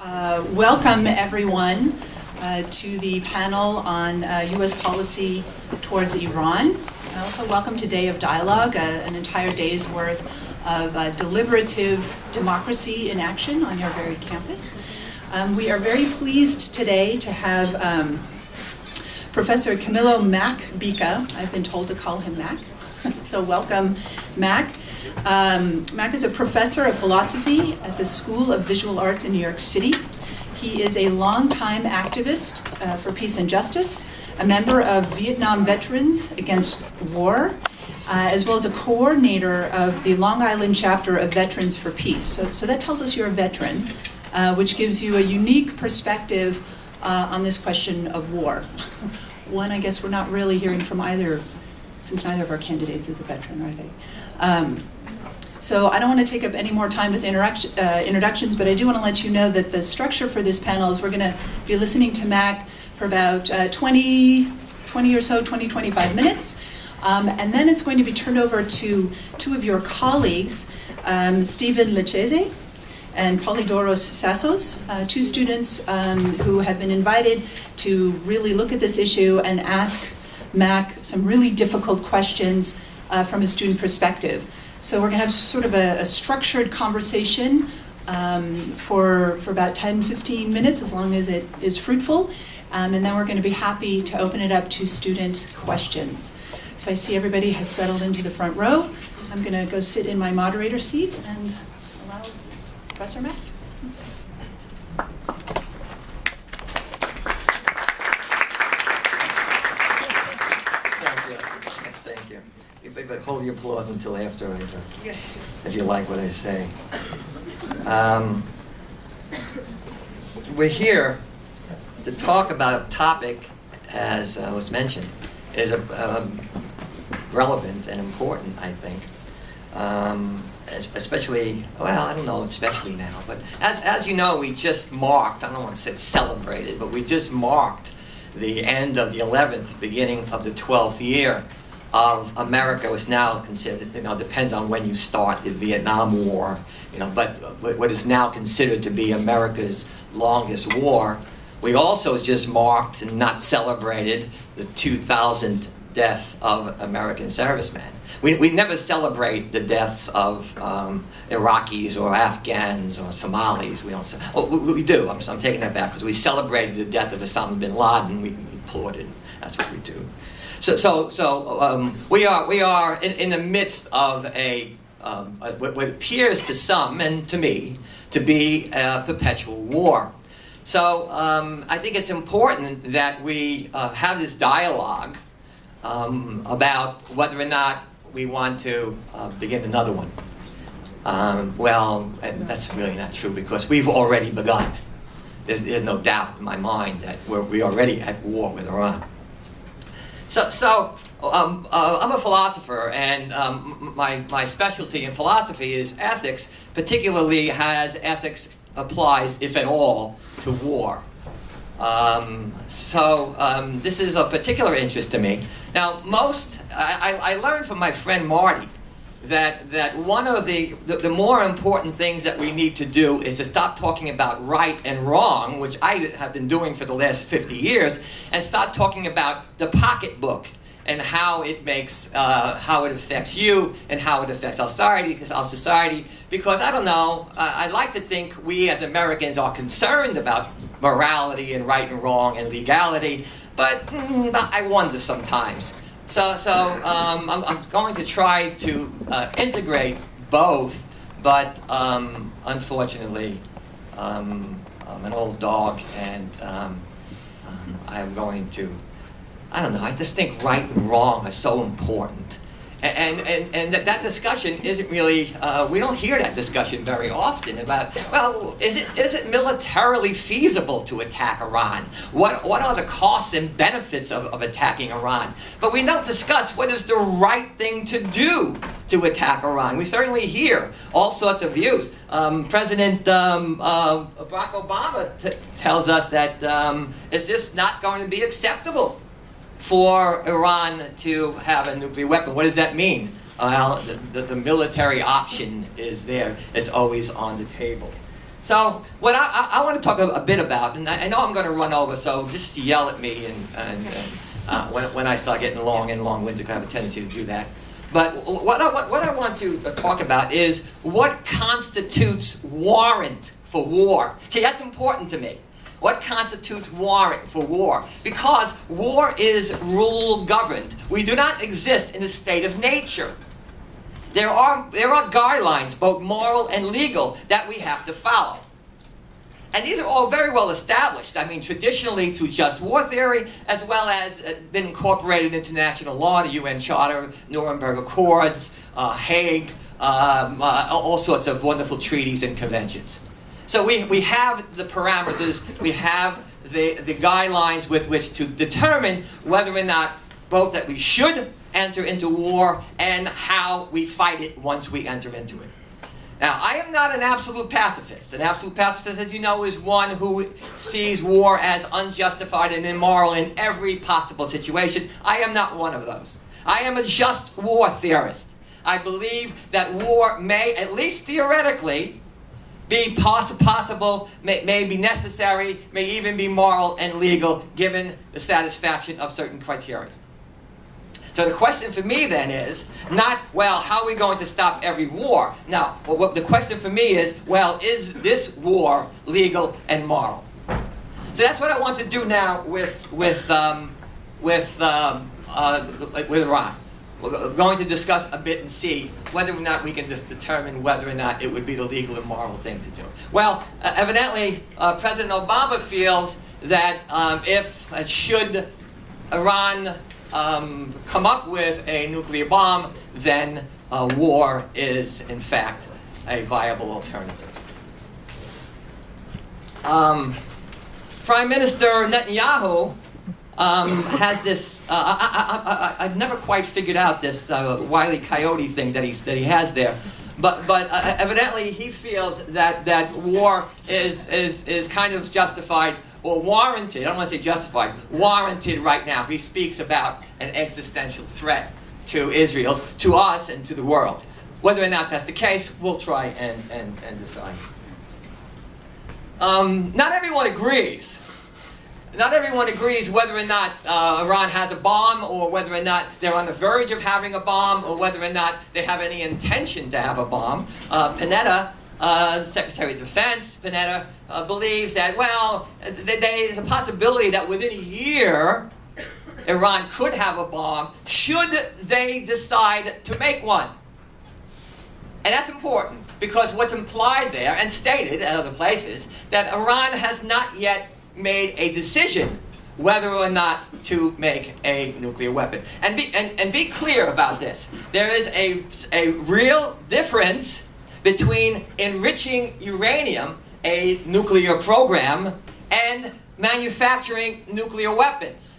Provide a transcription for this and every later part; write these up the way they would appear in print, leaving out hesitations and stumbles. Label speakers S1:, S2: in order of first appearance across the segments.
S1: Welcome, everyone, to the panel on U.S. policy towards Iran. Also, welcome to Day of Dialogue, an entire day's worth of deliberative democracy in action on your very campus. We are very pleased today to have Professor Camillo Mac Bica. I've been told to call him Mac, so welcome, Mac. Mac is a professor of philosophy at the School of Visual Arts in New York City. He is a longtime activist for peace and justice, a member of Vietnam Veterans Against War, as well as a coordinator of the Long Island chapter of Veterans for Peace. So that tells us you're a veteran, which gives you a unique perspective on this question of war. One, I guess we're not really hearing from either, since neither of our candidates is a veteran, are they? So I don't want to take up any more time with introductions, but I do want to let you know that the structure for this panel is we're going to be listening to Mac for about 20 or so, 25 minutes. And then it's going to be turned over to two of your colleagues, Stephen Lechese and Polidoros Sassos, two students who have been invited to really look at this issue and ask Mac some really difficult questions from a student perspective. So we're going to have sort of a structured conversation for about 10-15 minutes, as long as it is fruitful. And then we're going to be happy to open it up to student questions. So I see everybody has settled into the front row. I'm going to go sit in my moderator seat and allow Professor Mac.
S2: Thank you. But hold your applause until after, if you like what I say. We're here to talk about a topic, as was mentioned, is relevant and important, I think. Especially, well, I don't know, especially now, but as you know, we just marked, I don't want to say celebrated, but we just marked the end of the 11th, beginning of the 12th year of America. Was now considered, depends on when you start the Vietnam War, but what is now considered to be America's longest war. We also just marked and not celebrated the 2000th death of American servicemen. We never celebrate the deaths of Iraqis or Afghans or Somalis. We don't. We do. I'm taking that back, because we celebrated the death of Osama bin Laden. We applauded. That's what we do. So we are in the midst of what appears to some and to me to be a perpetual war. So I think it's important that we have this dialogue about whether or not we want to begin another one. Well, and that's really not true, because we've already begun. There's no doubt in my mind that we're already at war with Iran. So I'm a philosopher, and my specialty in philosophy is ethics, particularly as ethics applies, if at all, to war. This is of particular interest to me. Now, I learned from my friend Marty that one of the more important things that we need to do is to stop talking about right and wrong, which I have been doing for the last 50 years, and start talking about the pocketbook and how it how it affects you and how it affects our society. Because I don't know, I like to think we as Americans are concerned about morality and right and wrong and legality, but I wonder sometimes. So I'm going to try to integrate both, but unfortunately, I'm an old dog, and I'm going to, I don't know, I just think right and wrong are so important. And that discussion isn't really, we don't hear that discussion very often about, well, is it militarily feasible to attack Iran? What are the costs and benefits of attacking Iran? But we don't discuss what is the right thing to do to attack Iran. We certainly hear all sorts of views. President Barack Obama tells us that it's just not going to be acceptable for Iran to have a nuclear weapon. What does that mean? Well, the military option is there. It's always on the table. So what I want to talk a bit about, and I know I'm going to run over, so just yell at me when I start getting long and long-winded, because I have a tendency to do that. But what I want to talk about is what constitutes warrant for war. See, that's important to me. What constitutes warrant for war? Because war is rule-governed. We do not exist in a state of nature. There are guidelines, both moral and legal, that we have to follow. And these are all very well established. I mean, traditionally through just war theory, as well as been incorporated into international law, the UN Charter, Nuremberg Accords, Hague, all sorts of wonderful treaties and conventions. So we have the parameters, we have the guidelines with which to determine whether or not both that we should enter into war and how we fight it once we enter into it. Now, I am not an absolute pacifist. An absolute pacifist, as you know, is one who sees war as unjustified and immoral in every possible situation. I am not one of those. I am a just war theorist. I believe that war may, at least theoretically, be possible, may be necessary, may even be moral and legal, given the satisfaction of certain criteria. So the question for me then is not, well, how are we going to stop every war? No, well, the question for me is, well, is this war legal and moral? So that's what I want to do now with Iran. We're going to discuss a bit and see whether or not we can just determine whether or not it would be the legal or moral thing to do. Well, evidently, President Obama feels that should Iran come up with a nuclear bomb, then war is, in fact, a viable alternative. Prime Minister Netanyahu has this, I've never quite figured out this Wile E. Coyote thing that he has there. But evidently he feels that war is kind of justified or warranted. I don't want to say justified, warranted right now. He speaks about an existential threat to Israel, to us, and to the world. Whether or not that's the case, we'll try and decide. Not everyone agrees. Not everyone agrees whether or not Iran has a bomb, or whether or not they're on the verge of having a bomb, or whether or not they have any intention to have a bomb. Panetta, Secretary of Defense, Panetta, believes that, well, there's a possibility that within a year, Iran could have a bomb, should they decide to make one. And that's important, because what's implied there, and stated at other places, that Iran has not yet made a decision whether or not to make a nuclear weapon. And be clear about this. There is a real difference between enriching uranium, a nuclear program, and manufacturing nuclear weapons.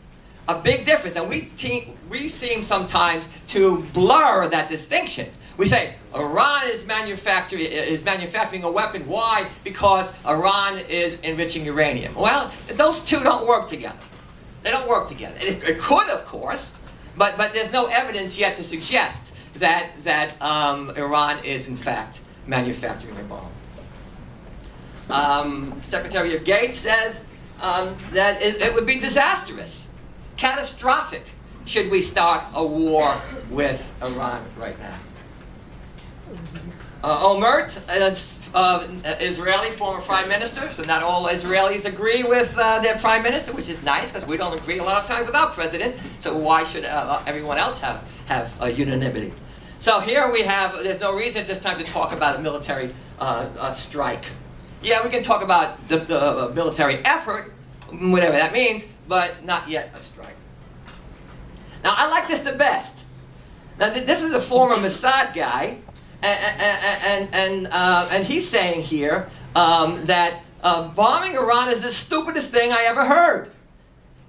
S2: A big difference. And we seem sometimes to blur that distinction. We say Iran is manufacturing a weapon. Why? Because Iran is enriching uranium. Well, those two don't work together. They don't work together. It could, of course, but there's no evidence yet to suggest that Iran is in fact manufacturing a bomb. Secretary of Gates says that it would be disastrous, catastrophic, should we start a war with Iran right now. Omert, Israeli former prime minister, so not all Israelis agree with their prime minister, which is nice, because we don't agree a lot of times with our president, so why should everyone else have unanimity? So here we have, there's no reason at this time to talk about a military strike. Yeah, we can talk about the military effort, whatever that means, but not yet a strike. Now, I like this the best. Now, this is a former Mossad guy, and he's saying here that bombing Iran is the stupidest thing I ever heard.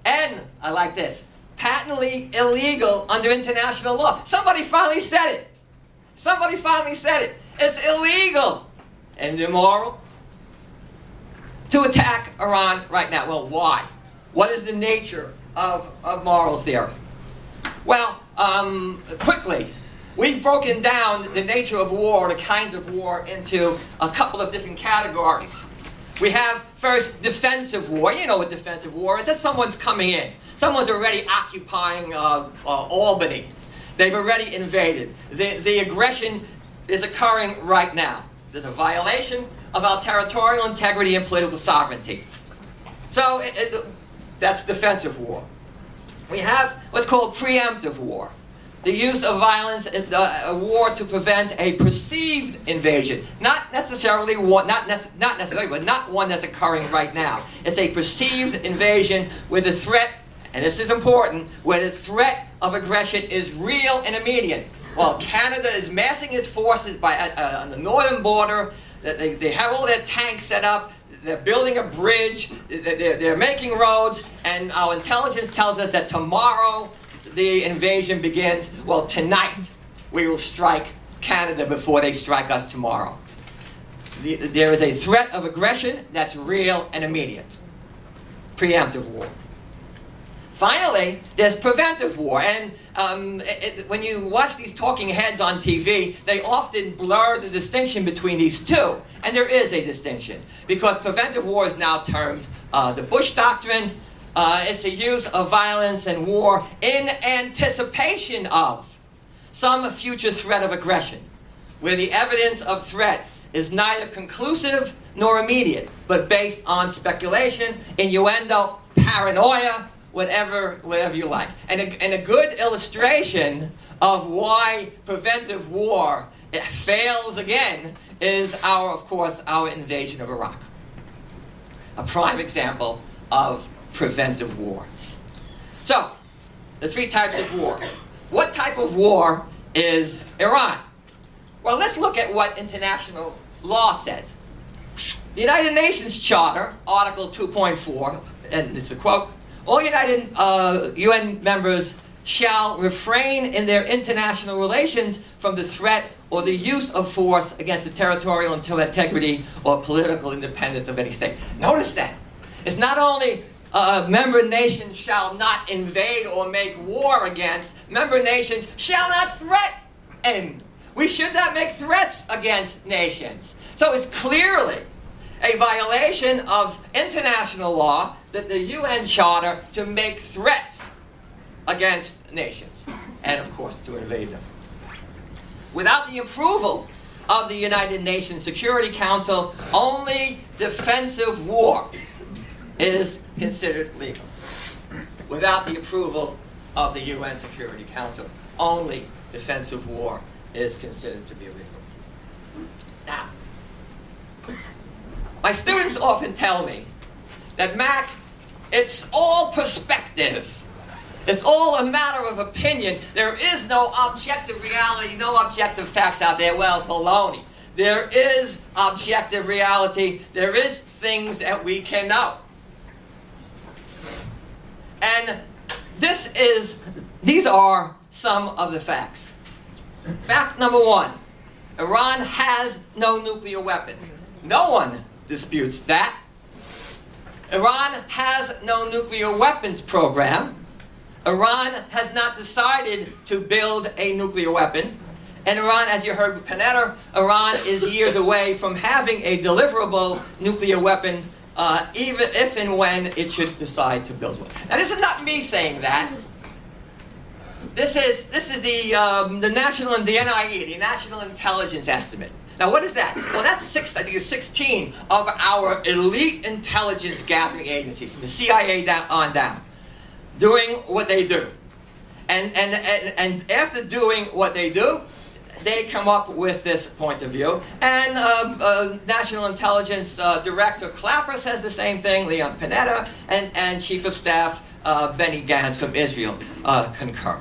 S2: And, I like this, patently illegal under international law. Somebody finally said it. Somebody finally said it. It's illegal and immoral to attack Iran right now. Well, why? What is the nature of moral theory? Well, quickly, we've broken down the nature of war, the kinds of war, into a couple of different categories. We have first defensive war. You know what defensive war is. That's someone's coming in. Someone's already occupying Albany. They've already invaded. The aggression is occurring right now. There's a violation of our territorial integrity and political sovereignty. So that's defensive war. We have what's called preemptive war. The use of violence in a war to prevent a perceived invasion. Not necessarily one, not necessarily, but not one that's occurring right now. It's a perceived invasion where the threat, and this is important, where the threat of aggression is real and immediate. While Canada is massing its forces on the northern border, they have all their tanks set up, they're building a bridge, they're making roads, and our intelligence tells us that tomorrow the invasion begins. Well, tonight we will strike Canada before they strike us tomorrow. There is a threat of aggression that's real and immediate. Preemptive war. Finally, there's preventive war, and when you watch these talking heads on TV, they often blur the distinction between these two, and there is a distinction, because preventive war is now termed the Bush Doctrine. It's the use of violence and war in anticipation of some future threat of aggression, where the evidence of threat is neither conclusive nor immediate, but based on speculation, innuendo, paranoia, whatever you like. And a good illustration of why preventive war fails again is of course, our invasion of Iraq. A prime example of preventive war. So, the three types of war. What type of war is Iran? Well, let's look at what international law says. The United Nations Charter, Article 2.4, and it's a quote, all United UN members shall refrain in their international relations from the threat or the use of force against the territorial integrity or political independence of any state. Notice that. It's not only member nations shall not invade or make war against, member nations shall not threaten. We should not make threats against nations. So it's clearly a violation of international law, that the UN Charter, to make threats against nations, and of course to invade them. Without the approval of the United Nations Security Council, only defensive war is considered legal. Without the approval of the UN Security Council, only defensive war is considered to be legal. Now, my students often tell me that, Mac, it's all perspective. It's all a matter of opinion. There is no objective reality, no objective facts out there. Well, baloney. There is objective reality. There is things that we can know. And these are some of the facts. Fact number one, Iran has no nuclear weapons. No one disputes that. Iran has no nuclear weapons program. Iran has not decided to build a nuclear weapon. And Iran, as you heard with Panetta, Iran is years away from having a deliverable nuclear weapon, even if and when it should decide to build one. Now, this is not me saying that. This is the national, the NIE, the National Intelligence Estimate. Now, what is that? Well, that's 16 of our elite intelligence gathering agencies, from the CIA on down, doing what they do. And after doing what they do, they come up with this point of view. And National Intelligence Director Clapper says the same thing, Leon Panetta, and Chief of Staff Benny Gantz from Israel concur.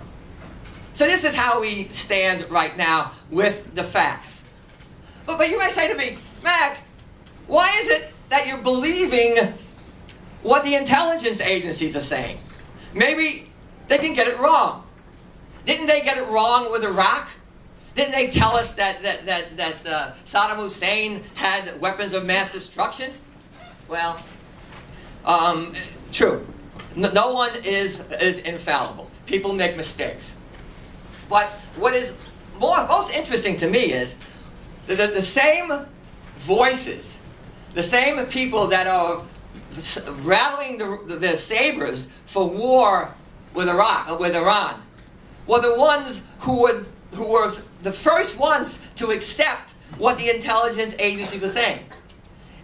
S2: So this is how we stand right now with the facts. But you may say to me, Mac, why is it that you're believing what the intelligence agencies are saying? Maybe they can get it wrong. Didn't they get it wrong with Iraq? Didn't they tell us that Saddam Hussein had weapons of mass destruction? Well, true. No one is infallible. People make mistakes. But what is most interesting to me is that the same voices the same people that are rattling their sabers for war with Iran, were the ones who were the first ones to accept what the intelligence agency was saying.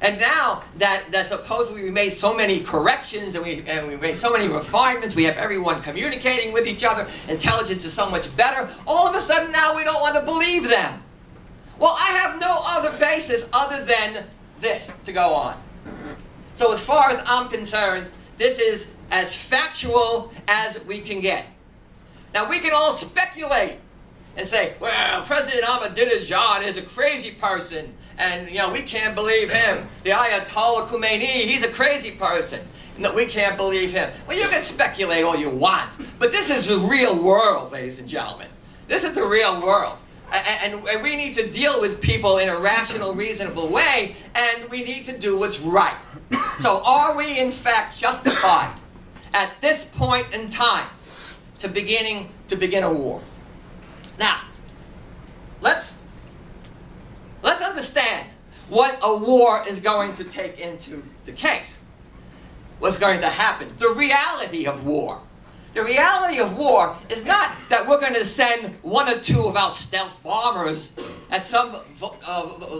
S2: And now that supposedly we made so many corrections and we made so many refinements, we have everyone communicating with each other, intelligence is so much better, all of a sudden now we don't want to believe them. Well, I have no other basis other than this to go on. So as far as I'm concerned, this is as factual as we can get. Now we can all speculate and say, well, President Ahmadinejad is a crazy person, and we can't believe him. The Ayatollah Khomeini, he's a crazy person. No, we can't believe him. Well, you can speculate all you want, but this is the real world, ladies and gentlemen. This is the real world. And we need to deal with people in a rational, reasonable way, and we need to do what's right. So are we in fact justified at this point in time to begin a war? Now, let's understand what a war is going to take into the case. What's going to happen? The reality of war. The reality of war is not that we're going to send one or two of our stealth bombers at some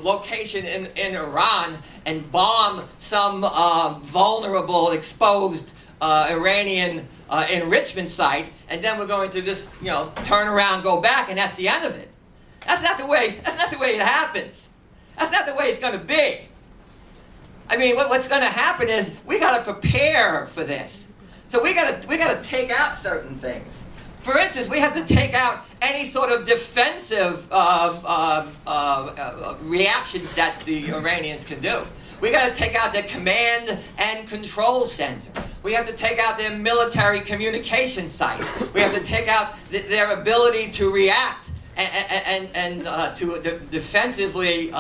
S2: location in Iran and bomb some vulnerable, exposed Iranian enrichment site, and then we're going to just turn around, go back, and that's the end of it. That's not the way it happens. That's not the way it's going to be. I mean, what's going to happen is we got to prepare for this. So we got to take out certain things. For instance, we have to take out any sort of defensive reactions that the Iranians can do. We got to take out their command and control center. We have to take out their military communication sites. We have to take out their ability to react and to defensively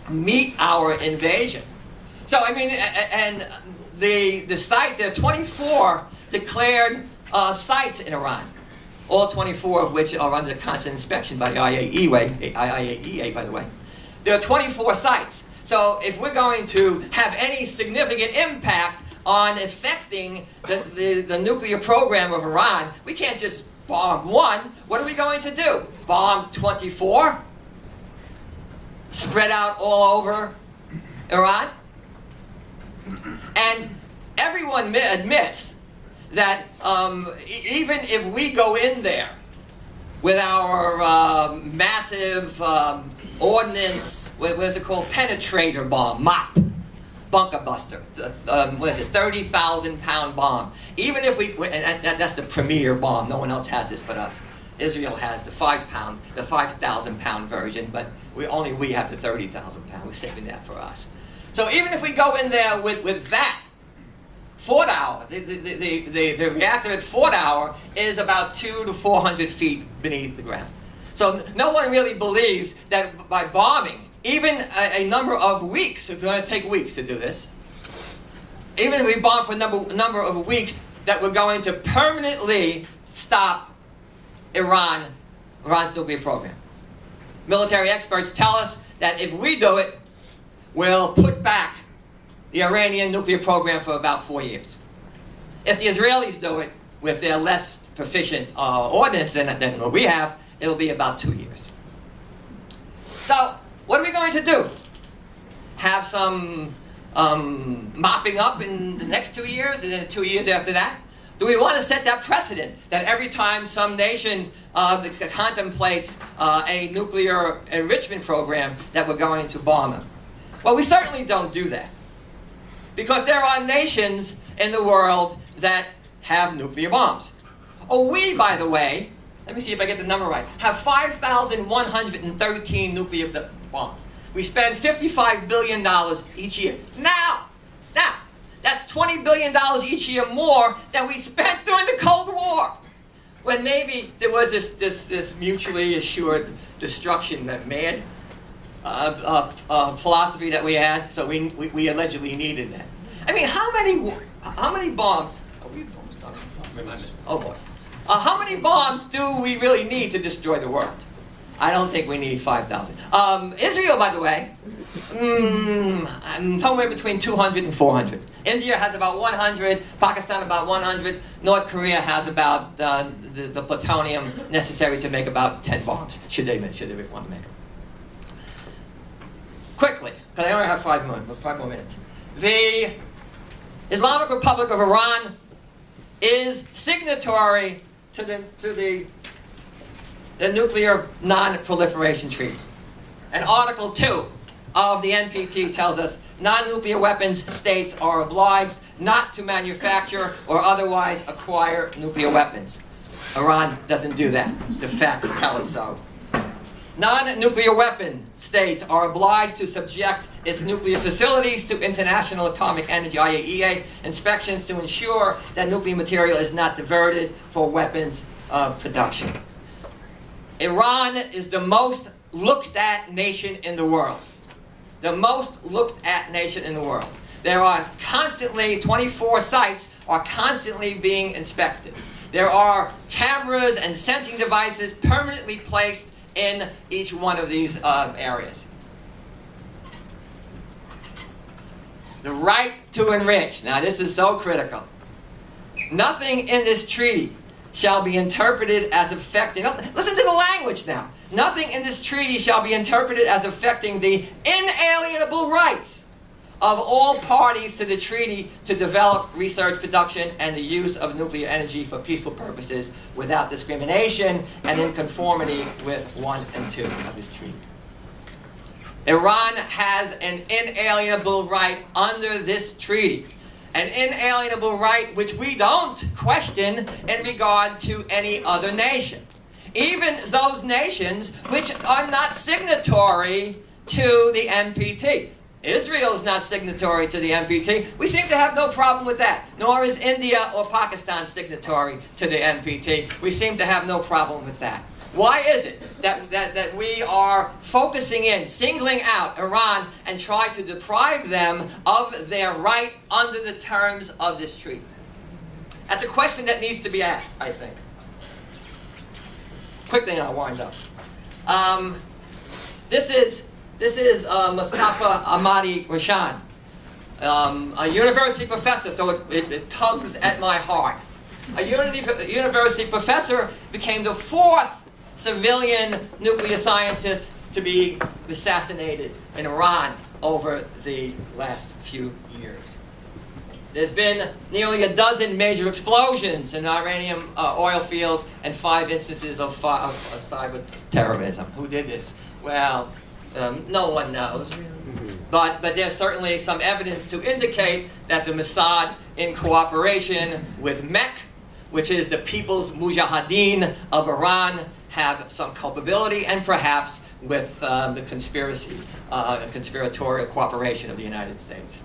S2: meet our invasion. So I mean, and the sites, there are 24 declared sites in Iran, all 24 of which are under constant inspection by the IAEA, by the way. There are 24 sites. So if we're going to have any significant impact on affecting the nuclear program of Iran, we can't just bomb one. What are we going to do? Bomb 24? Spread out all over Iran? And everyone admits that even if we go in there with our massive ordnance, what is it called? Penetrator bomb, MOP, bunker buster, what is it, 30,000 pound bomb. Even if we, and that's the premier bomb, no one else has this but us. Israel has the 5,000 pound version, but we have the 30,000 pound. We're saving that for us. So even if we go in there with that, Fort Hour, the reactor at Fort Hour is about 200 to 400 feet beneath the ground. So no one really believes that by bombing, even a number of weeks, it's going to take weeks to do this, even if we bomb for a number of weeks, that we're going to permanently stop Iran's nuclear program. Military experts tell us that if we do it, we'll put back the Iranian nuclear program for about 4 years. If the Israelis do it with their less proficient ordnance than what we have, it'll be about 2 years. So, what are we going to do? Have some mopping up in the next 2 years and then 2 years after that? Do we want to set that precedent that every time some nation contemplates a nuclear enrichment program that we're going to bomb them? Well, we certainly don't do that. Because there are nations in the world that have nuclear bombs. Oh, we, by the way, let me see if I get the number right, have 5,113 nuclear bombs. We spend $55 billion each year. Now, that's $20 billion each year more than we spent during the Cold War, when maybe there was this mutually assured destruction, that mad philosophy that we had, so we allegedly needed that. I mean, how many bombs? Oh boy. How many bombs do we really need to destroy the world? I don't think we need 5,000. Israel, by the way, somewhere between 200 and 400. India has about 100, Pakistan about 100, North Korea has about the plutonium necessary to make about 10 bombs, should they want to make them. Quickly, because I only have 5 more minutes. The Islamic Republic of Iran is signatory to the Nuclear Non-Proliferation Treaty. And Article 2 of the NPT tells us non-nuclear weapons states are obliged not to manufacture or otherwise acquire nuclear weapons. Iran doesn't do that. The facts tell us so. Non-nuclear weapon states are obliged to subject its nuclear facilities to International Atomic Energy (IAEA) inspections to ensure that nuclear material is not diverted for weapons production. Iran is the most looked at nation in the world. The most looked at nation in the world. There are constantly, 24 sites are constantly being inspected. There are cameras and sensing devices permanently placed in each one of these areas. The right to enrich. Now this is so critical. Nothing in this treaty shall be interpreted as affecting, listen to the language now. Nothing in this treaty shall be interpreted as affecting the inalienable rights of all parties to the treaty to develop, research, production, and the use of nuclear energy for peaceful purposes without discrimination and in conformity with 1 and 2 of this treaty. Iran has an inalienable right under this treaty. An inalienable right which we don't question in regard to any other nation. Even those nations which are not signatory to the NPT. Israel is not signatory to the NPT. We seem to have no problem with that. Nor is India or Pakistan signatory to the NPT. We seem to have no problem with that. Why is it that we are focusing in, singling out Iran and try to deprive them of their right under the terms of this treaty? That's a question that needs to be asked, I think. Quickly, and I'll wind up. This is Mustafa Ahmadi Rashan, a university professor, so it tugs at my heart. A university professor became the 4th civilian nuclear scientist to be assassinated in Iran over the last few years. There's been nearly a dozen major explosions in Iranian oil fields and 5 instances of cyber terrorism. Who did this? Well, no one knows. But there's certainly some evidence to indicate that the Mossad, in cooperation with MEC, which is the People's Mujahideen of Iran, have some culpability, and perhaps with the conspiratorial cooperation of the United States.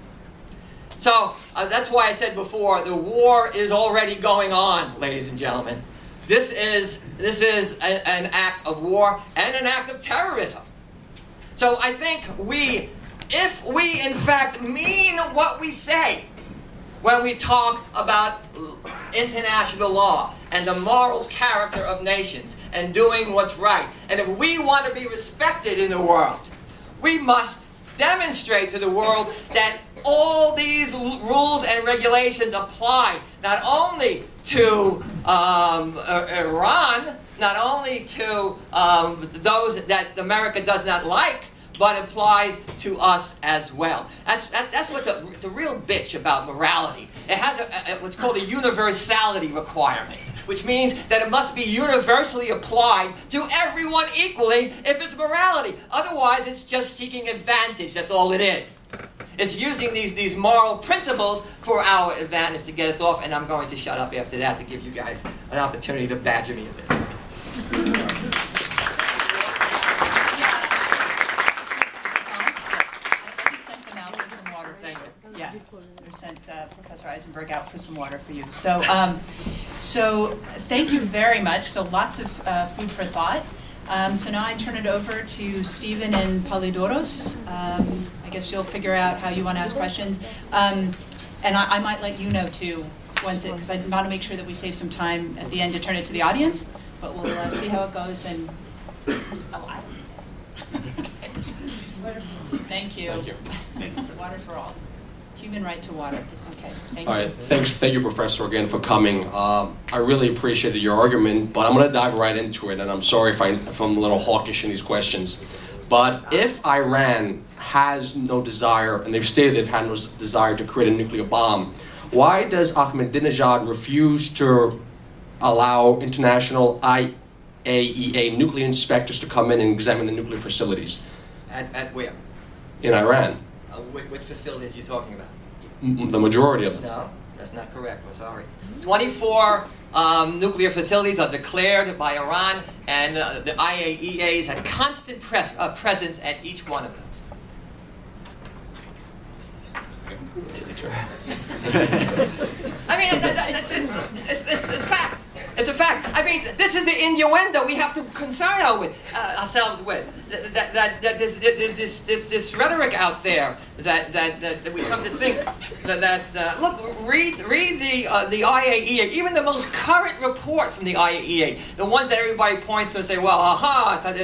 S2: So that's why I said before, the war is already going on, ladies and gentlemen. This is an act of war and an act of terrorism. So I think if we in fact mean what we say when we talk about international law and the moral character of nations and doing what's right, and if we want to be respected in the world, we must demonstrate to the world that all these rules and regulations apply not only to Iran, not only to those that America does not like, but applies to us as well. That's what the real bitch about morality. It has what's called a universality requirement, which means that it must be universally applied to everyone equally if it's morality. Otherwise, it's just seeking advantage. That's all it is. It's using these moral principles for our advantage to get us off, and I'm going to shut up after that to give you guys an opportunity to badger me a bit.
S1: Sent Professor Eisenberg out for some water for you. So, so thank you very much. So lots of food for thought. So now I turn it over to Stephen and Polidoros. I guess you'll figure out how you want to ask questions. And I might let you know too, because I want to make sure that we save some time at the end to turn it to the audience. But we'll see how it goes. And Thank you.
S3: Thank you.
S1: Water for all. Human right to water. Okay, thank
S3: All
S1: you.
S3: right, thank you, Professor, again for coming. I really appreciated your argument, but I'm going to dive right into it, and I'm sorry if I'm a little hawkish in these questions. But if Iran has no desire, and they've stated they've had no desire to create a nuclear bomb, why does Ahmadinejad refuse to allow international IAEA nuclear inspectors to come in and examine the nuclear facilities?
S2: At where?
S3: In Iran.
S2: Which facilities are you talking about?
S3: The majority of them.
S2: No, that's not correct. We're sorry. 24 nuclear facilities are declared by Iran, and the IAEAs had constant presence at each one of those. I mean, it's fact. It's a fact. I mean, this is the innuendo we have to concern ourselves with. That there's this rhetoric out there that we come to think that look, read the IAEA, even the most current report from the IAEA, the ones that everybody points to and say, well, aha, I thought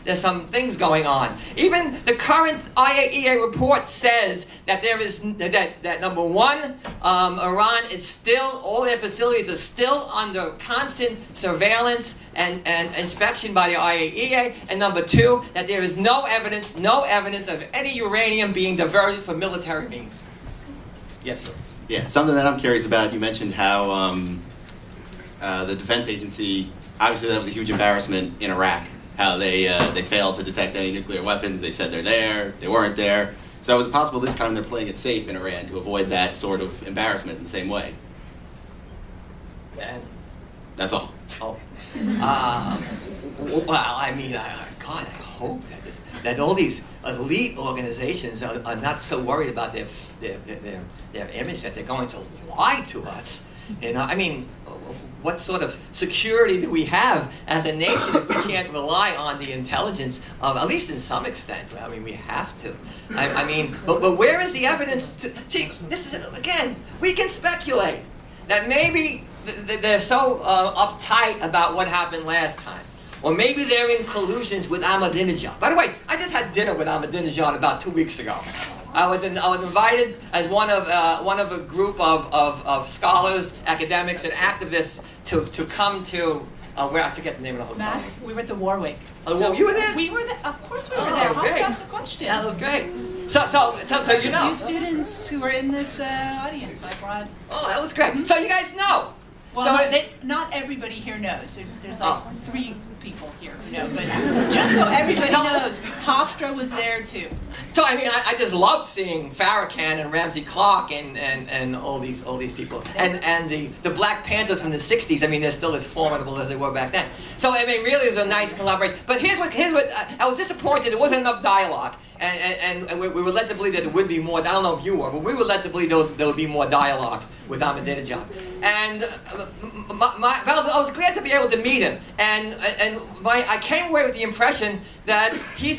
S2: there's some things going on. Even the current IAEA report says that there is that number one, Iran is still, all their facilities are still under constant surveillance and inspection by the IAEA, and number two, that there is no evidence of any uranium being diverted for military means. Yes, sir.
S4: Yeah, something that I'm curious about, you mentioned how the defense agency, obviously that was a huge embarrassment in Iraq, how they failed to detect any nuclear weapons. They said they're there, they weren't there. So is it possible this time they're playing it safe in Iran to avoid that sort of embarrassment in the same way?
S2: And
S4: That's all.
S2: oh, well, I mean, God, I hope that all these elite organizations are not so worried about their image that they're going to lie to us. You know, I mean, what sort of security do we have as a nation if we can't rely on the intelligence of, at least in some extent? I mean, we have to. I mean, but where is the evidence to this is, again, we can speculate that maybe they're so uptight about what happened last time. Or maybe they're in collusions with Ahmadinejad. By the way, I just had dinner with Ahmadinejad about 2 weeks ago. I was invited as one of a group of scholars, academics, and activists to come to where I forget the name of the hotel.
S1: Mac, we were at the Warwick.
S2: Oh, well, you were there?
S1: We were there. Of course we were
S2: Oh,
S1: there.
S2: great.
S1: That's the question.
S2: That was great. So you
S1: A
S2: know.
S1: few students who were in this audience I brought.
S2: Oh, that was great. So you guys know.
S1: Well,
S2: So
S1: not everybody here knows. There's like
S2: Oh.
S1: 3 people here who know, but just so everybody knows, Hofstra was there too.
S2: So I mean, I just loved seeing Farrakhan and Ramsey Clark and all these people, and the Black Panthers from the '60s. I mean, they're still as formidable as they were back then. So I mean, really, it was a nice collaboration. But here's what I was disappointed. There wasn't enough dialogue, and we were led to believe that there would be more. I don't know if you were, but we were led to believe there would be more dialogue with Ahmadinejad. And I was glad to be able to meet him, and I came away with the impression that he's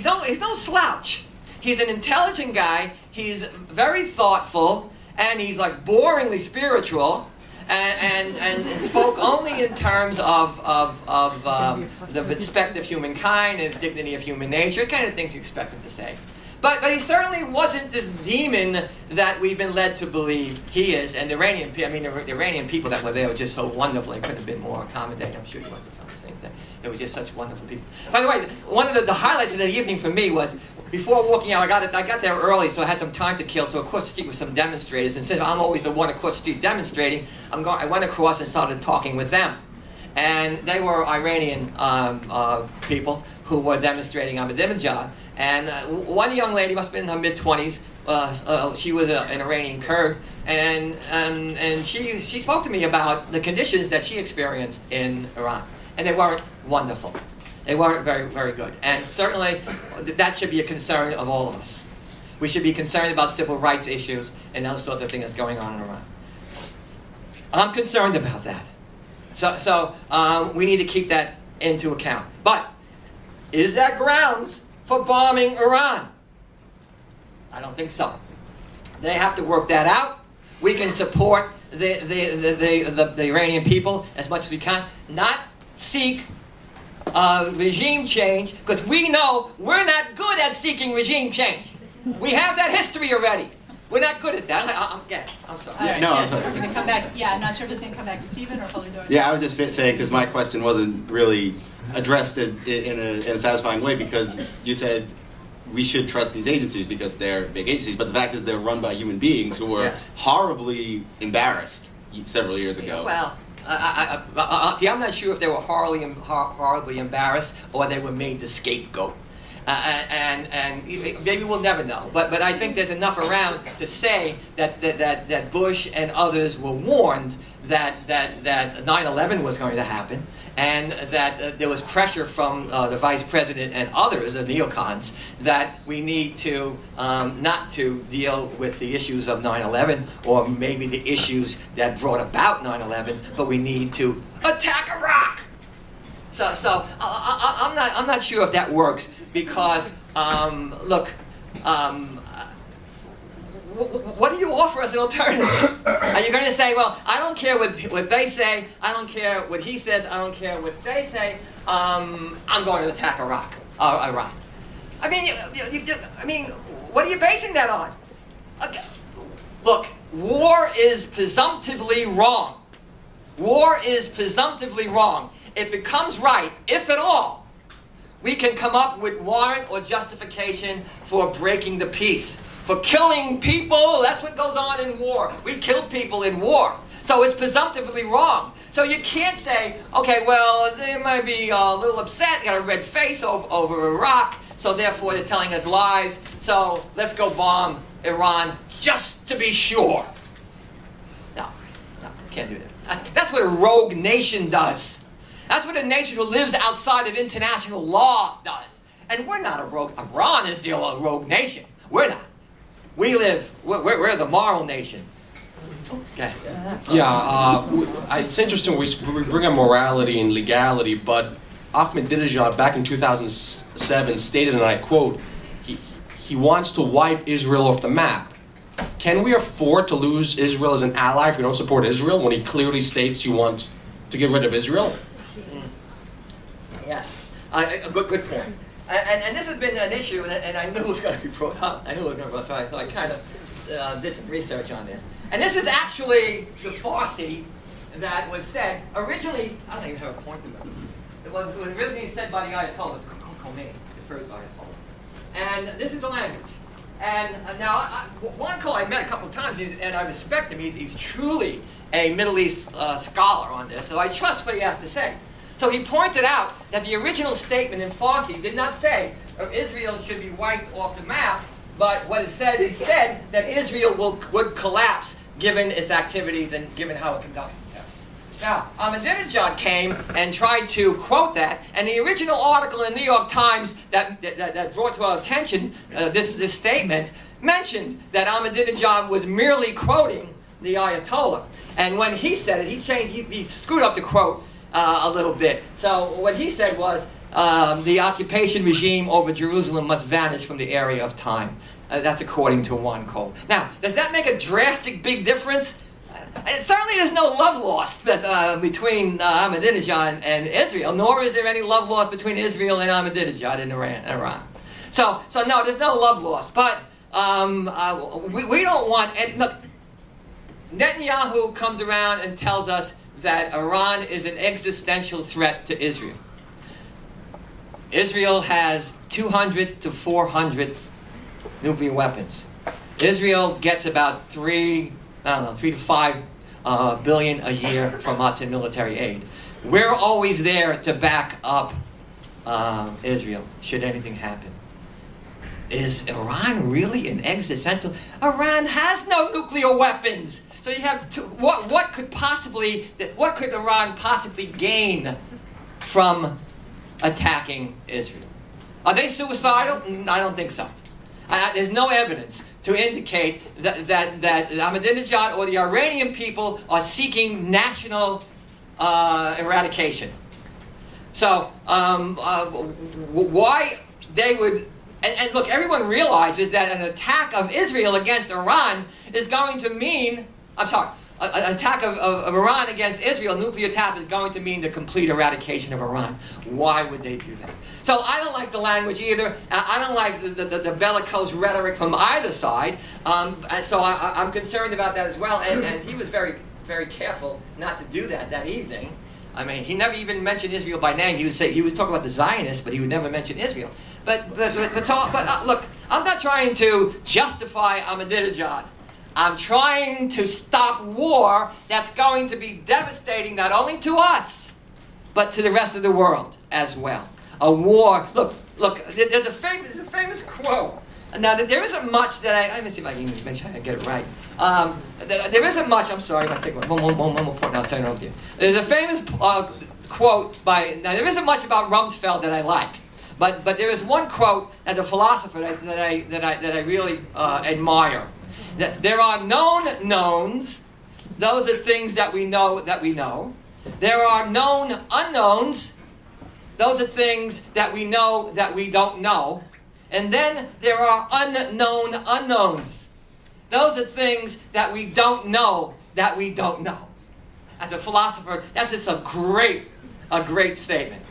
S2: no slouch. He's an intelligent guy. He's very thoughtful, and he's like boringly spiritual, and spoke only in terms of the respect of humankind and dignity of human nature, kind of things you expect him to say. But he certainly wasn't this demon that we've been led to believe he is. And the Iranian people that were there were just so wonderful. They couldn't have been more accommodating. I'm sure you must have found the same thing. They were just such wonderful people. By the way, one of the highlights of the evening for me was, before walking out, I got there early, so I had some time to kill. So across the street with some demonstrators. And since I'm always the one across the street demonstrating, I went across and started talking with them. And they were Iranian people who were demonstrating Ahmadinejad. And one young lady, must have been in her mid-20s, she was an Iranian Kurd, and she spoke to me about the conditions that she experienced in Iran. And they weren't wonderful. They weren't very, very good. And certainly, that should be a concern of all of us. We should be concerned about civil rights issues and those sorts of things that's going on in Iran. I'm concerned about that. So we need to keep that into account. But is that grounds for bombing Iran? I don't think so. They have to work that out. We can support the Iranian people as much as we can. Not seek regime change, because we know we're not good at seeking regime change. We have that history already. We're not good at that. I'm sorry.
S4: Yeah, no, I'm sorry.
S1: We're going to come back. Yeah, I'm not sure if it's going to come back to Stephen or Polydor.
S4: Yeah, I was just saying, because my question wasn't really addressed in a satisfying way, because you said we should trust these agencies because they're big agencies, but the fact is they're run by human beings who were horribly embarrassed several years ago.
S2: Well, see, I'm not sure if they were horribly embarrassed or they were made the scapegoat. And maybe we'll never know. But I think there's enough around to say that Bush and others were warned that 9/11 was going to happen, and that there was pressure from the vice president and others, the neocons, that we need to not to deal with the issues of 9/11 or maybe the issues that brought about 9/11, but we need to attack Iraq. So I'm not sure if that works, because look, what do you offer as an alternative? Are you going to say, well, I don't care what they say, I don't care what he says, I don't care what they say, I'm going to attack Iraq or Iran? I mean, what are you basing that on? Look, war is presumptively wrong. War is presumptively wrong. It becomes right, if at all, we can come up with warrant or justification for breaking the peace. For killing people, that's what goes on in war. We kill people in war. So it's presumptively wrong. So you can't say, okay, well, they might be a little upset, got a red face over Iraq, so therefore they're telling us lies, so let's go bomb Iran just to be sure. No, can't do that. That's what a rogue nation does. That's what a nation who lives outside of international law does. And we're not a rogue. Iran is the rogue nation. We're not. We're the moral nation. Okay.
S3: Yeah, it's interesting we bring up morality and legality, but Ahmadinejad back in 2007 stated, and I quote, he wants to wipe Israel off the map. Can we afford to lose Israel as an ally if we don't support Israel, when he clearly states you want to get rid of Israel?
S2: Yes, a good point. And this has been an issue, and I knew it was going to be brought up. I knew it was going to be brought up, so I kind of did some research on this. And this is actually the Farsi that was said originally. I don't even have a point in that. It was originally said by the Ayatollah Khomeini, the first Ayatollah. And this is the language. And now, one call I met a couple of times, and I respect him. He's truly a Middle East scholar on this, so I trust what he has to say. So he pointed out that the original statement in Farsi did not say Israel should be wiped off the map, but what it said that Israel would collapse given its activities and given how it conducts itself. Now, Ahmadinejad came and tried to quote that, and the original article in the New York Times that brought to our attention this statement mentioned that Ahmadinejad was merely quoting the Ayatollah. And when he said it, he screwed up the quote a little bit. So what he said was, the occupation regime over Jerusalem must vanish from the area of time. That's according to one quote. Now, does that make a drastic big difference? Certainly there's no love lost between Ahmadinejad and Israel, nor is there any love lost between Israel and Ahmadinejad in Iran. So no, there's no love lost. But we don't want any. Look, Netanyahu comes around and tells us that Iran is an existential threat to Israel. Israel has 200 to 400 nuclear weapons. Israel gets about 3 to 5 billion a year from us in military aid. We're always there to back up Israel should anything happen. Is Iran really an existential? Iran has no nuclear weapons. So you have what could Iran possibly gain from attacking Israel? Are they suicidal? I don't think so. There's no evidence to indicate that Ahmadinejad or the Iranian people are seeking national eradication. So why they would... And look, everyone realizes that an attack of Israel against Iran is going to mean... an attack of Iran against Israel, nuclear attack, is going to mean the complete eradication of Iran. Why would they do that? So I don't like the language either. I don't like the bellicose rhetoric from either side. So I'm concerned about that as well. And he was very, very careful not to do that evening. I mean, he never even mentioned Israel by name. He would talk about the Zionists, but he would never mention Israel. But look, I'm not trying to justify Ahmadinejad. I'm trying to stop war that's going to be devastating not only to us, but to the rest of the world as well. A war. Look. There's a famous quote. Now there isn't much that let me see if I can make sure I get it right. There isn't much. I'm sorry. I'm going to take one more point, and I'll turn it over to you. There's a famous quote by. Now there isn't much about Rumsfeld that I like, but there is one quote as a philosopher that I really admire. That there are known knowns. Those are things that we know that we know. There are known unknowns. Those are things that we know that we don't know. And then there are unknown unknowns. Those are things that we don't know that we don't know. As a philosopher, that's just a great statement.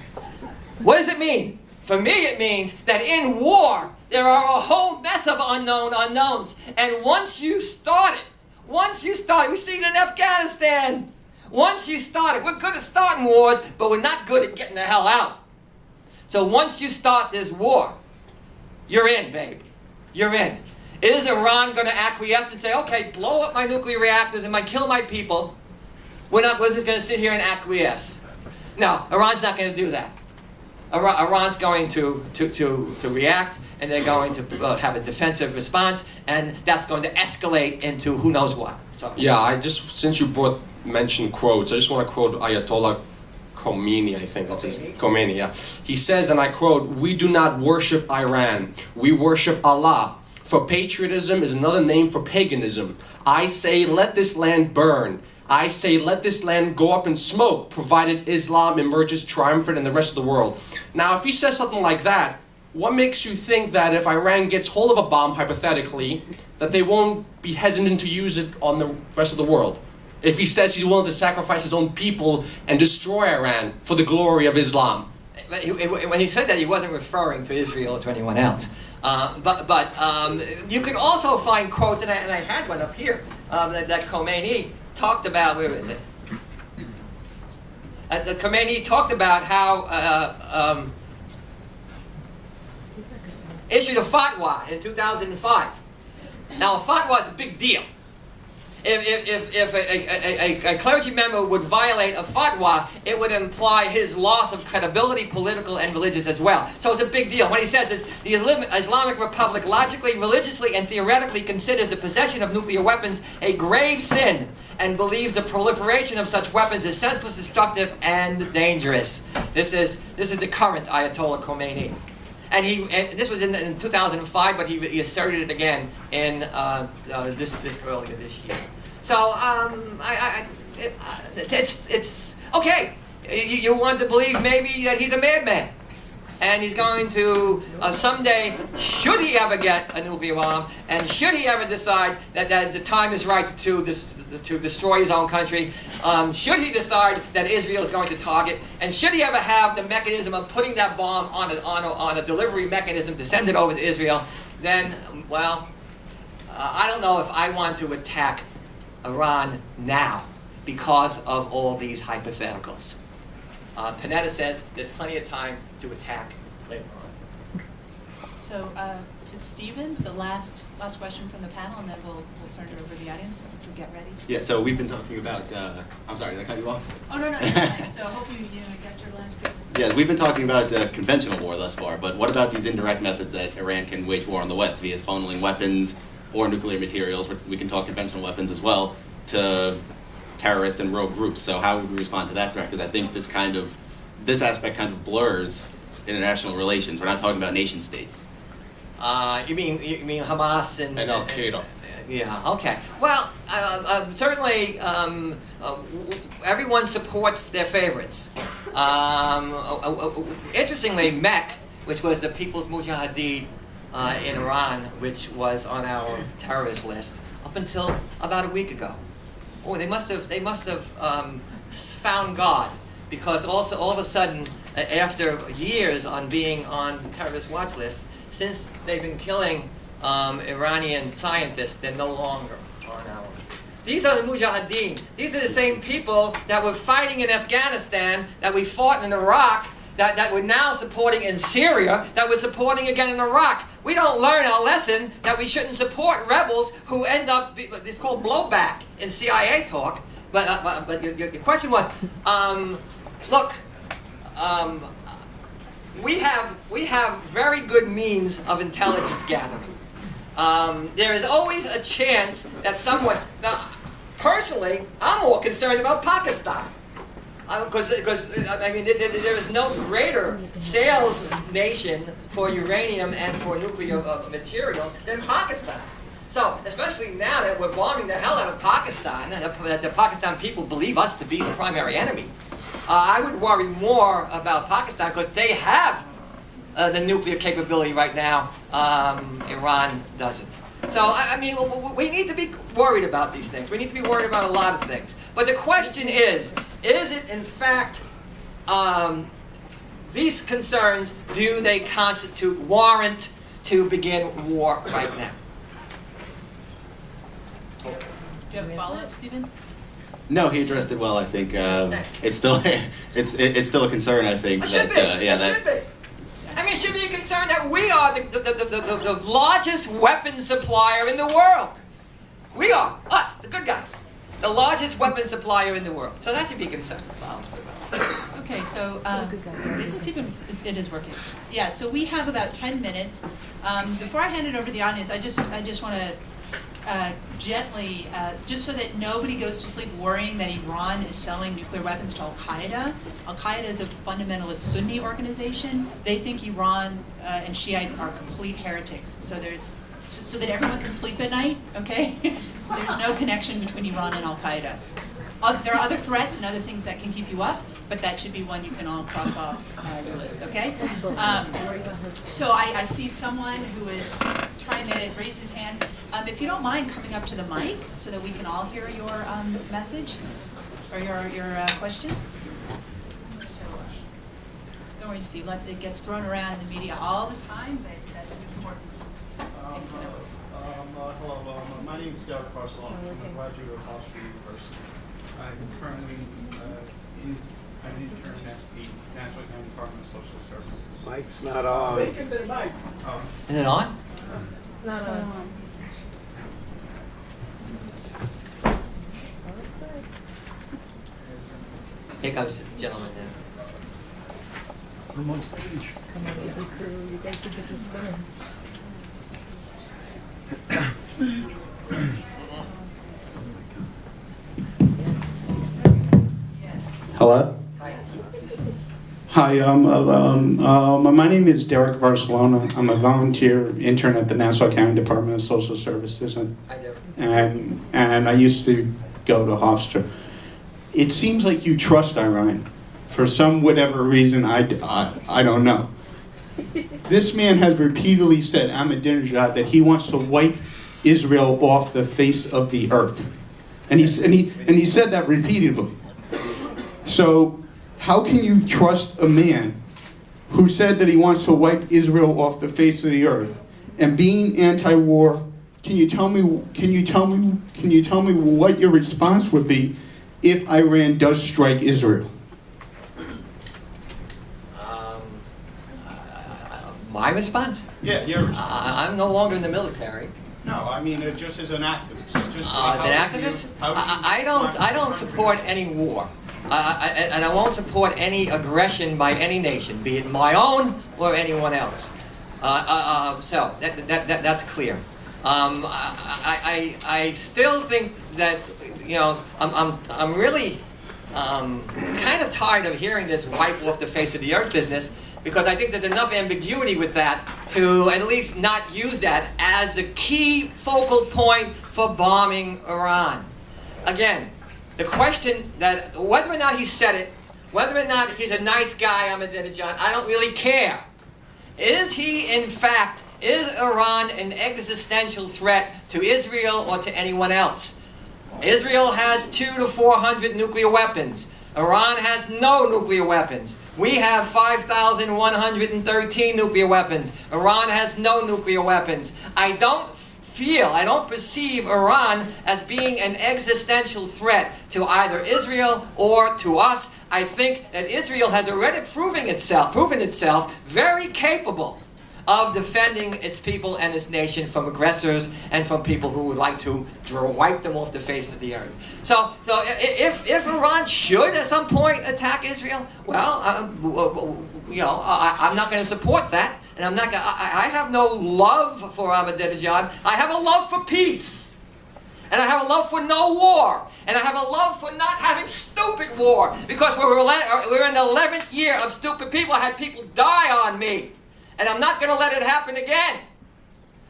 S2: What does it mean? For me, it means that in war, there are a whole mess of unknown unknowns. And once you start it, we see it in Afghanistan. Once you start it, we're good at starting wars, but we're not good at getting the hell out. So once you start this war, you're in, babe. You're in. Is Iran going to acquiesce and say, okay, blow up my nuclear reactors and kill my people? We're just going to sit here and acquiesce. No, Iran's not going to do that. Iran's going to react, and they're going to have a defensive response, and that's going to escalate into who knows what. So.
S3: Yeah, since you mentioned quotes, I just want to quote Ayatollah Khomeini, I think that's his Khomeini, yeah. He says, and I quote, "We do not worship Iran. We worship Allah. For patriotism is another name for paganism. I say, let this land burn. I say, let this land go up in smoke, provided Islam emerges triumphant in the rest of the world." Now, if he says something like that, what makes you think that if Iran gets hold of a bomb, hypothetically, that they won't be hesitant to use it on the rest of the world? If he says he's willing to sacrifice his own people and destroy Iran for the glory of Islam.
S2: When he said that, he wasn't referring to Israel or to anyone else. But you can also find quotes, and I had one up here, that Khomeini talked about. Where is it? Khomeini talked about how issued a fatwa in 2005. Now, a fatwa is a big deal. If a clergy member would violate a fatwa, it would imply his loss of credibility, political and religious as well. So it's a big deal. What he says is, the Islamic Republic logically, religiously, and theoretically considers the possession of nuclear weapons a grave sin and believes the proliferation of such weapons is senseless, destructive, and dangerous. This is the current Ayatollah Khomeini. And this was in 2005, but he asserted it again in this earlier this year. So it's okay. You want to believe maybe that he's a madman, and he's going to someday, should he ever get a nuclear bomb, and should he ever decide that the time is right to destroy his own country, should he decide that Israel is going to target, and should he ever have the mechanism of putting that bomb on a delivery mechanism to send it over to Israel, then, well, I don't know if I want to attack Iran now because of all these hypotheticals. Panetta says there's plenty of time to attack later on.
S1: So to Stephen, so last question from the panel, and then we'll turn it over to the audience. So get ready.
S4: Yeah, so we've been talking about, I'm sorry, did I cut you off?
S1: Oh, no, it's fine. So hopefully you got your last bit.
S4: Yeah, we've been talking about conventional war thus far, but what about these indirect methods that Iran can wage war on the West via funneling weapons or nuclear materials? We can talk conventional weapons as well to terrorist and rogue groups. So how would we respond to that threat? Because I think this aspect kind of blurs international relations. We're not talking about nation states.
S2: You mean Hamas and
S3: Al Qaeda?
S2: Yeah. Okay. Well, certainly everyone supports their favorites. Interestingly, MEC, which was the People's Mujahideen in Iran, which was on our terrorist list up until about a week ago. oh, they must have found God, because also all of a sudden, after years on being on the terrorist watch list, since they've been killing Iranian scientists, they're no longer on our. These are the Mujahideen. These are the same people that were fighting in Afghanistan, that we fought in Iraq, that we're now supporting in Syria, that we're supporting again in Iraq. We don't learn our lesson that we shouldn't support rebels who end up, it's called blowback in CIA talk. But your question was, look, we have very good means of intelligence gathering. There is always a chance that someone. Now, personally, I'm more concerned about Pakistan, because I mean there is no greater sales nation for uranium and for nuclear material than Pakistan. So, especially now that we're bombing the hell out of Pakistan, that the Pakistan people believe us to be the primary enemy, I would worry more about Pakistan because they have the nuclear capability right now. Iran doesn't. So, I mean, we need to be worried about these things. We need to be worried about a lot of things. But the question is it in fact, these concerns, do they constitute warrant to begin war right now?
S1: Do you have a follow-up, Stephen?
S4: No, he addressed it well. I think it's still it's still a concern. I think
S2: It should be. It should be. I mean, it should be a concern that we are the largest weapons supplier in the world. We are, us, the good guys, the largest weapons supplier in the world. So that should be a concern.
S1: Okay, so is this even? It is working. Yeah. So we have about 10 minutes. Before I hand it over to the audience, I just want to. Gently, just so that nobody goes to sleep worrying that Iran is selling nuclear weapons to Al-Qaeda. Al-Qaeda is a fundamentalist Sunni organization. They think Iran and Shiites are complete heretics. So that everyone can sleep at night, okay? There's no connection between Iran and Al-Qaeda. There are other threats and other things that can keep you up, but that should be one you can all cross off your list, okay? So I see someone who is trying to raise his hand. If you don't mind coming up to the mic so that we can all hear your message or your question. So don't worry, Steve. It gets thrown around in the media all the time, but that's important.
S5: Hello, my name is Derek Barcelona. I'm a graduate of Hofstra University. I'm currently I'm an intern at the National Academy Department of Social Services.
S6: Mike's not on.
S2: Is it on?
S7: It's not on.
S2: Here comes the gentleman now.
S6: I'm on stage.
S7: Come on, you guys should get this done.
S5: Hello? Hi, my name is Derek Barcelona. I'm a volunteer intern at the Nassau County Department of Social Services, and I used to go to Hofstra. It seems like you trust Iran for some whatever reason. I don't know. This man has repeatedly said, Ahmadinejad, that he wants to wipe Israel off the face of the earth, and he said that repeatedly. So, how can you trust a man who said that he wants to wipe Israel off the face of the earth, and being anti-war? Can you tell me what your response would be if Iran does strike Israel?
S2: My response?
S5: Yeah, your response.
S2: I'm no longer in the military.
S5: No, I mean just as an activist. Just
S2: As an activist, I don't support any war. And I won't support any aggression by any nation, be it my own or anyone else. So that's clear. I still think that I'm really kind of tired of hearing this wipe off the face of the earth business, because I think there's enough ambiguity with that to at least not use that as the key focal point for bombing Iran. Again, the question that whether or not he said it, whether or not he's a nice guy, Ahmadinejad, I don't really care. Is Iran an existential threat to Israel or to anyone else? Israel has 200 to 400 nuclear weapons. Iran has no nuclear weapons. We have 5,113 nuclear weapons. Iran has no nuclear weapons. I don't perceive Iran as being an existential threat to either Israel or to us. I think that Israel has already proven itself very capable of defending its people and its nation from aggressors and from people who would like to wipe them off the face of the earth. So if Iran should at some point attack Israel, well, I'm not going to support that, and I have no love for Ahmadinejad. I have a love for peace, and I have a love for no war, and I have a love for not having stupid war, because we're in the 11th year of stupid people. I had people die on me. And I'm not going to let it happen again.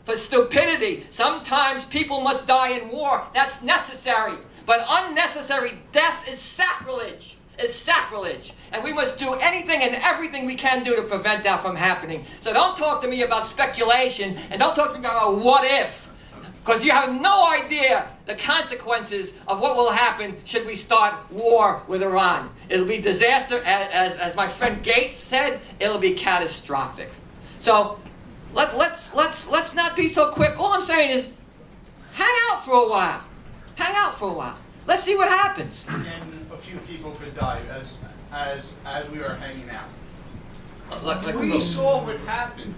S2: For stupidity, sometimes people must die in war. That's necessary. But unnecessary death is sacrilege. Is sacrilege. And we must do anything and everything we can do to prevent that from happening. So don't talk to me about speculation, and don't talk to me about what if. Because you have no idea the consequences of what will happen should we start war with Iran. It'll be disaster, as my friend Gates said, it'll be catastrophic. So let's not be so quick. All I'm saying is, hang out for a while. Hang out for a while. Let's see what happens.
S6: And a few people could die as we were hanging out. We saw what happened.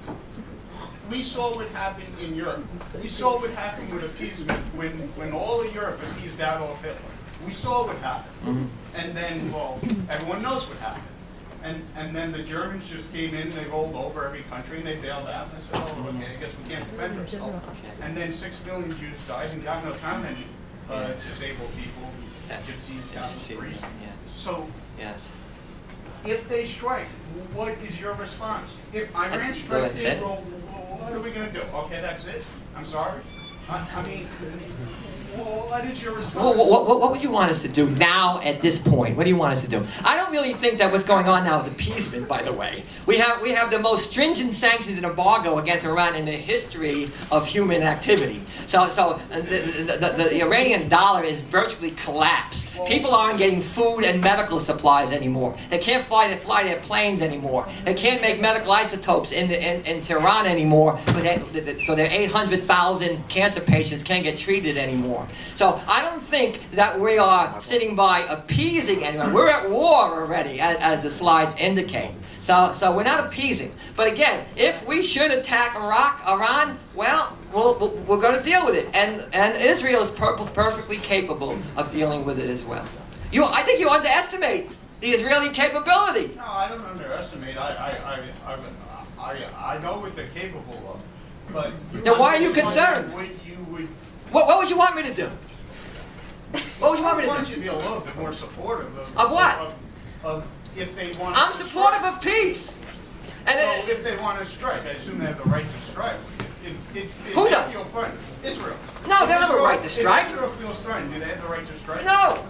S6: We saw what happened in Europe. We saw what happened with appeasement when all of Europe appeased Adolf Hitler. We saw what happened. Mm-hmm. And then, well, everyone knows what happened. And then the Germans just came in, they rolled over every country, and they bailed out. And they said, oh, okay, I guess we can't defend ourselves. And then 6 million Jews died, and God knows how many disabled people, gypsies, down the street. So, if they strike, what is your response? If Iran strikes Israel, what are we going to do? Okay, that's it? I'm sorry? I mean, what is your response?
S2: What would you want us to do now at this point? What do you want us to do? I don't really think that what's going on now is appeasement, by the way. We have the most stringent sanctions and embargo against Iran in the history of human activity. So the Iranian dollar is virtually collapsed. People aren't getting food and medical supplies anymore. They can't fly their planes anymore. They can't make medical isotopes in Tehran anymore. So their 800,000 cancer patients can't get treated anymore. So I don't think that we are sitting by appeasing anyone. We're at war already, as the slides indicate. So we're not appeasing. But again, if we should attack Iran, well, we're going to deal with it. And Israel is perfectly capable of dealing with it as well. I think you underestimate the Israeli capability.
S6: No, I don't underestimate. I know what they're capable of. But
S2: then why are you concerned? What would you want me to do? What would you want me to do?
S6: I want you to be a little bit more supportive
S2: of what?
S6: Of if they want.
S2: I'm supportive of peace. And
S6: well, if they want to strike, I assume they have the right to strike.
S2: Who does?
S6: Israel.
S2: No, they don't have a right to strike.
S6: If Israel feels threatened, do they have the right to strike?
S2: No.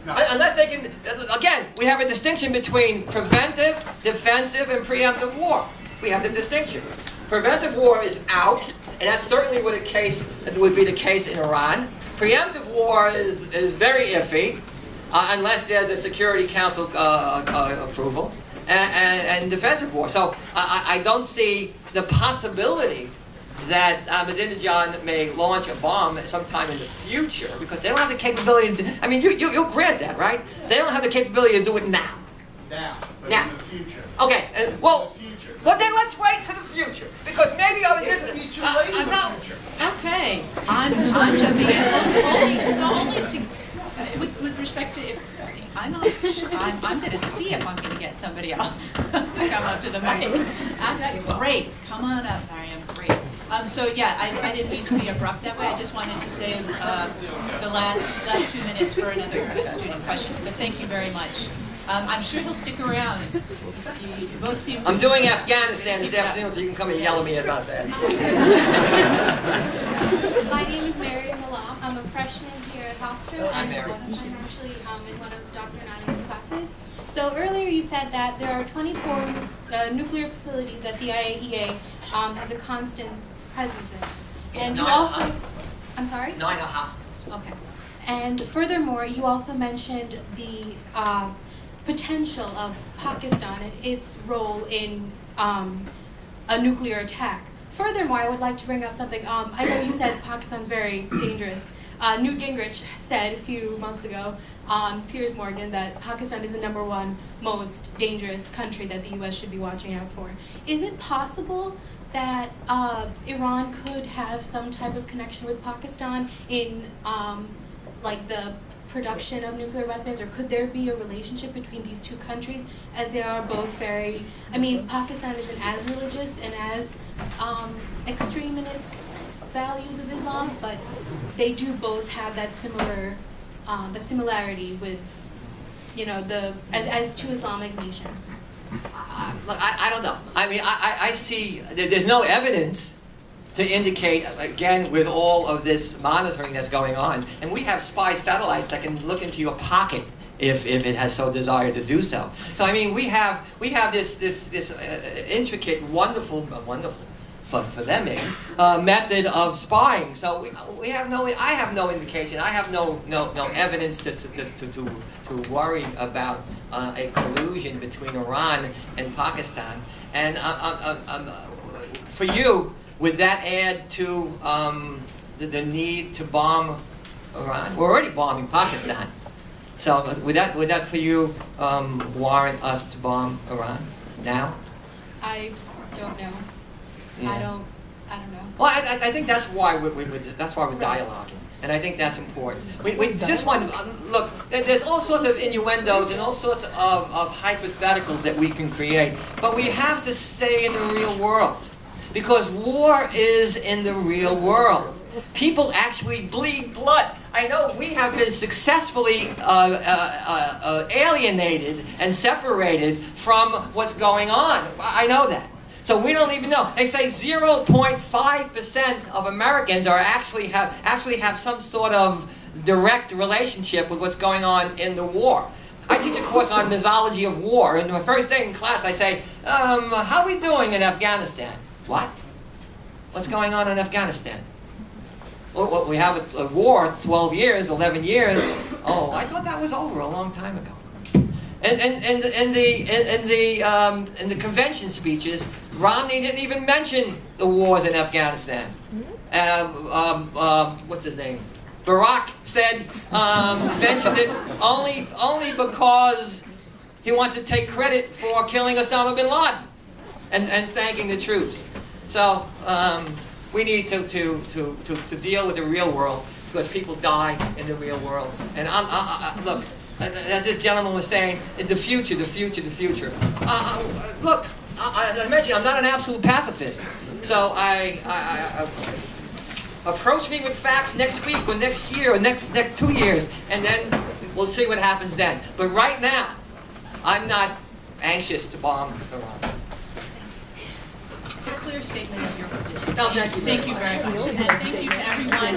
S2: Unless they can. Again, we have a distinction between preventive, defensive, and preemptive war. We have the distinction. Preventive war is out. And that's certainly would be the case in Iran. Preemptive war is very iffy, unless there's a Security Council approval, and defensive war. So I don't see the possibility that Ahmadinejad may launch a bomb sometime in the future, because they don't have the capability to. I mean, you'll grant that, right? They don't have the capability to do it now.
S6: Now, but
S2: now.
S6: In the future.
S2: Okay. Well, then let's wait for the future, because maybe
S1: Okay, I'm jumping in. With respect to I'm going to see if I'm going to get somebody else to come up to the mic. Great, come on up, Mariam. Great. So yeah, I didn't mean to be abrupt that way. I just wanted to say the last 2 minutes for another student question. But thank you very much. I'm sure he'll stick around. You both seem to.
S2: I'm doing Afghanistan this afternoon, so you can come and yell at me about that.
S8: My name is Mary Malam. I'm a freshman here at Hofstra,
S2: I'm
S8: and I'm actually in one of Dr. Nani's classes. So earlier you said that there are 24 nuclear facilities that the IAEA has a constant presence in. And you also, I'm sorry?
S2: 9 hospitals.
S8: Okay. And furthermore, you also mentioned the potential of Pakistan and its role in a nuclear attack. Furthermore, I would like to bring up something. I know you said Pakistan's very dangerous. Newt Gingrich said a few months ago on Piers Morgan that Pakistan is the #1 most dangerous country that the U.S. should be watching out for. Is it possible that Iran could have some type of connection with Pakistan in like the production of nuclear weapons, or could there be a relationship between these two countries, as they are both very, I mean, Pakistan isn't as religious and as extreme in its values of Islam, but they do both have that similarity with, you know, as two Islamic nations.
S2: Look, I don't know. I mean, I see there's no evidence to indicate, again, with all of this monitoring that's going on, and we have spy satellites that can look into your pocket if it has so desired to do so. So I mean, we have this intricate, wonderful for them maybe, method of spying. So I have no indication. I have no evidence to worry about a collusion between Iran and Pakistan. And for you, would that add to the need to bomb Iran? We're already bombing Pakistan. So would that for you warrant us to bomb Iran now?
S8: I don't know.
S2: Yeah.
S8: I don't know.
S2: Well, I think that's why we're dialoguing, and I think that's important. We just want to look. There's all sorts of innuendos and all sorts of hypotheticals that we can create, but we have to stay in the real world, because war is in the real world. People actually bleed blood. I know we have been successfully alienated and separated from what's going on. I know that. So we don't even know. They say 0.5% of Americans actually have some sort of direct relationship with what's going on in the war. I teach a course on mythology of war, and the first day in class I say, how are we doing in Afghanistan? What? What's going on in Afghanistan? Well, we have a war, 12 years, 11 years. Oh, I thought that was over a long time ago. And the convention speeches, Romney didn't even mention the wars in Afghanistan. What's his name? Barack said, mentioned it only because he wants to take credit for killing Osama bin Laden and thanking the troops. So we need to deal with the real world, because people die in the real world. And look, as this gentleman was saying, in the future. Look, as I mentioned, I'm not an absolute pacifist. So I approach me with facts next week or next year or next 2 years, and then we'll see what happens then. But right now, I'm not anxious to bomb Iran.
S1: A clear statement of your position.
S2: No, thank you.
S1: Thank you very much. And thank you to everyone.